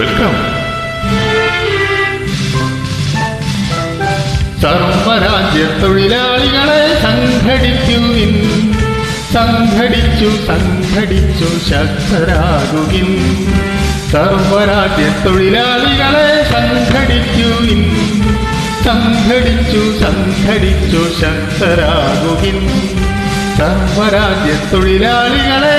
Welcome. സർവരാജ്യ തൊഴിലാളികളെ സംഘടിക്കുവിൻ, സംഘടിച്ചു സംഘടിച്ചു ശക്തരാകുവിൻ. സർവരാജ്യ തൊഴിലാളികളെ സംഘടിക്കുവിൻ, സംഘടിച്ചു സംഘടിച്ചു ശക്തരാകുവിൻ. സർവരാജ്യ തൊഴിലാളികളെ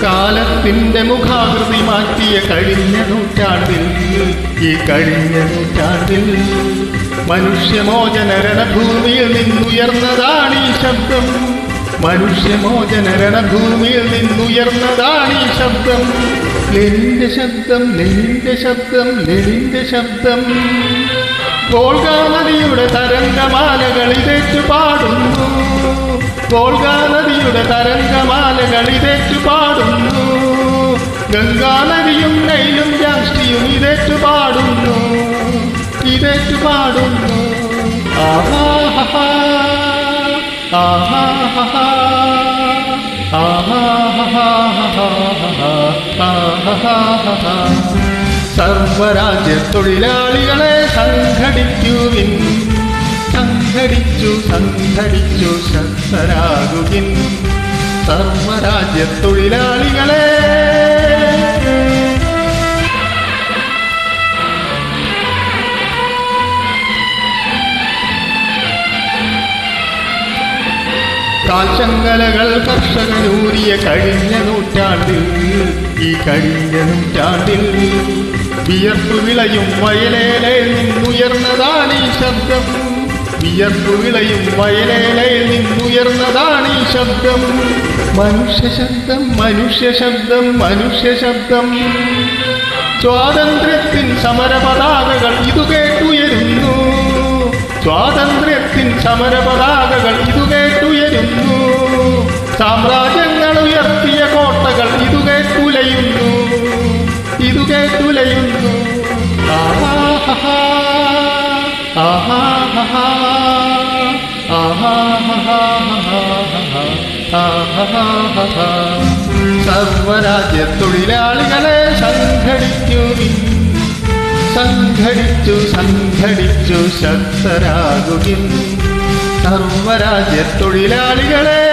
കാലത്തിന്റെ മുഖാകൃതി മാറ്റിയ കഴിഞ്ഞ നൂറ്റാണ്ടിൽ, ഈ കഴിഞ്ഞ നൂറ്റാണ്ടിൽ മനുഷ്യമോചന രണഭൂമിയിൽ നിന്നുയർന്നതാണീ ശബ്ദം. മനുഷ്യമോചന രണഭൂമിയിൽ നിന്നുയർന്നതാണീ ശബ്ദം. ലെനിന്റെ ശബ്ദം, ലെനിന്റെ ശബ്ദം, ലെനിന്റെ ശബ്ദം. വോൾഗാ നദിയുടെ തരംഗമാലകൾ ഇതേറ്റു പാടുന്നു, വോൾഗാ നദിയുടെ തരംഗമാലകൾ ഇതേറ്റു പാടുന്നു. ഗംഗാ നദിയും നൈലും യാങ്സ്റ്റിയും ഇതേറ്റു പാടുന്നു, ഇതേറ്റു പാടുന്നു. ആഹാ ആഹാ ആഹാ. സർവരാജ്യ തൊഴിലാളികളെ സംഘടിക്കുവിൻ, സംഘടിച്ചു സംഘടിച്ചു ശക്തരാകുവിൻ. സർവരാജ്യ തൊഴിലാളികളെ കാൽശങ്കലകൾ കർഷകനൂരിയ കഴിഞ്ഞ നൂറ്റാണ്ടിൽ, ഈ കഴിഞ്ഞ നൂറ്റാണ്ടിൽ വിയർപ്പു വിളയും വയലേലയിൽ നിന്നുയർന്നതാണീ ശബ്ദം. വിയർപ്പു വിളയും വയലേലയിൽ നിന്നുയർന്നതാണീ ശബ്ദം. മനുഷ്യ ശബ്ദം, മനുഷ്യ ശബ്ദം, മനുഷ്യ ശബ്ദം. സ്വാതന്ത്ര്യത്തിൻ സമരപതാകകൾ ഇതു കേട്ടുയരുന്നു, സ്വാതന്ത്ര്യത്തിൻ സമരപതാകകൾ ഇതു കേട്ടുയരുന്നു. സാമ്രാജ്യങ്ങൾ ഉയർത്തിയ കോട്ടകൾ ഇതു കേട്ടുലയുന്നു, ഇതു കേട്ടുലയുന്നു. ആഹാ ആഹാ ആഹാ. സർവരാജ്യ തൊഴിലാളികളെ സംഘടിക്കുവിൻ, സംഘടിച്ചു സംഘടിച്ചു ശക്തരാകുവിൻ. സർവരാജ്യ തൊഴിലാളികളെ